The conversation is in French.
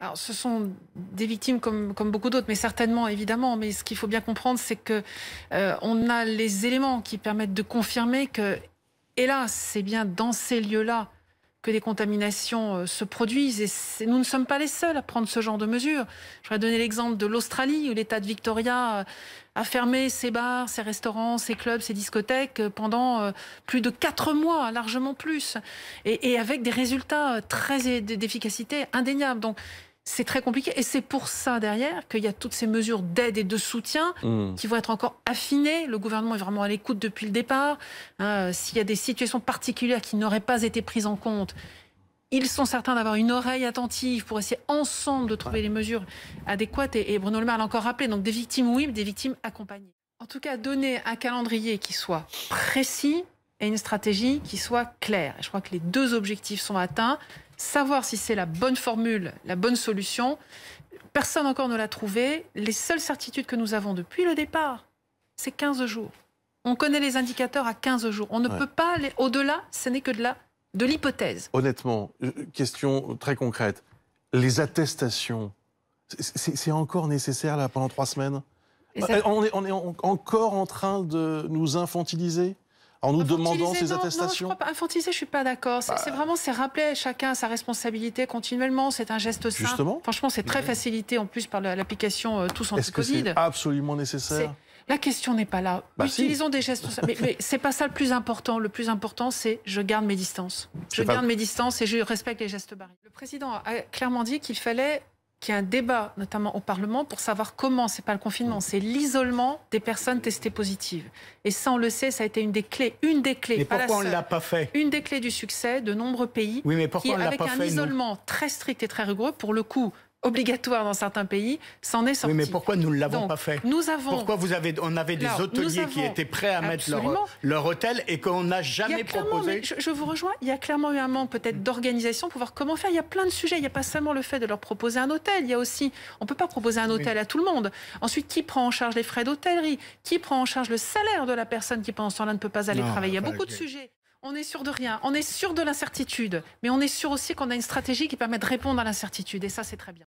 Alors, ce sont des victimes comme beaucoup d'autres, mais certainement, évidemment. Mais ce qu'il faut bien comprendre, c'est que on a les éléments qui permettent de confirmer que, hélas, c'est bien dans ces lieux-là que des contaminations se produisent. Et nous ne sommes pas les seuls à prendre ce genre de mesures. Je voudrais donner l'exemple de l'Australie, où l'État de Victoria a fermé ses bars, ses restaurants, ses clubs, ses discothèques pendant plus de 4 mois, largement plus. Et avec des résultats d'efficacité indéniables. Donc, c'est très compliqué et c'est pour ça derrière qu'il y a toutes ces mesures d'aide et de soutien qui vont être encore affinées. Le gouvernement est vraiment à l'écoute depuis le départ. S'il y a des situations particulières qui n'auraient pas été prises en compte, ils sont certains d'avoir une oreille attentive pour essayer ensemble de trouver les mesures adéquates. Et Bruno Le Maire l'a encore rappelé, donc des victimes oui, mais des victimes accompagnées. En tout cas, donner un calendrier qui soit précis et une stratégie qui soit claire. Et je crois que les deux objectifs sont atteints. Savoir si c'est la bonne formule, la bonne solution. Personne encore ne l'a trouvé. Les seules certitudes que nous avons depuis le départ, c'est 15 jours. On connaît les indicateurs à 15 jours. On ne peut pas aller au-delà, ce n'est que de l'hypothèse. Honnêtement, question très concrète. Les attestations, c'est encore nécessaire là pendant 3 semaines? On est encore en train de nous infantiliser en nous demandant ces attestations? Non, je crois pas. Infantiliser, je ne suis pas d'accord. C'est vraiment rappeler chacun sa responsabilité continuellement. C'est un geste simple. Justement. Franchement, c'est très facilité en plus par l'application Tous Anti-Covid. Est-ce que c'est absolument nécessaire? La question n'est pas là. Utilisons des gestes simples. Mais ce n'est pas ça le plus important. Le plus important, c'est je garde mes distances. Je garde mes distances et je respecte les gestes barrières. Le président a clairement dit qu'il fallait qu'il y ait un débat, notamment au Parlement, pour savoir comment, c'est pas le confinement, c'est l'isolement des personnes testées positives. Et ça, on le sait, ça a été une des clés, mais pas pourquoi on ne l'a pas fait? Une des clés du succès de nombreux pays, qui, avec un isolement très strict et très rigoureux, pour le coup, obligatoire dans certains pays, s'en est sorti. Oui, mais pourquoi nous ne l'avons pas fait? Pourquoi on avait des hôteliers qui étaient prêts à mettre leur hôtel et qu'on n'a jamais proposé? Je vous rejoins, il y a clairement eu un manque peut-être d'organisation pour voir comment faire. Il y a plein de sujets, il n'y a pas seulement le fait de leur proposer un hôtel, il y a aussi, on ne peut pas proposer un hôtel à tout le monde. Ensuite, qui prend en charge les frais d'hôtellerie? Qui prend en charge le salaire de la personne qui pendant ce temps-là ne peut pas aller travailler? Il y a beaucoup de sujets. On est sûr de rien, on est sûr de l'incertitude, mais on est sûr aussi qu'on a une stratégie qui permet de répondre à l'incertitude, et ça c'est très bien.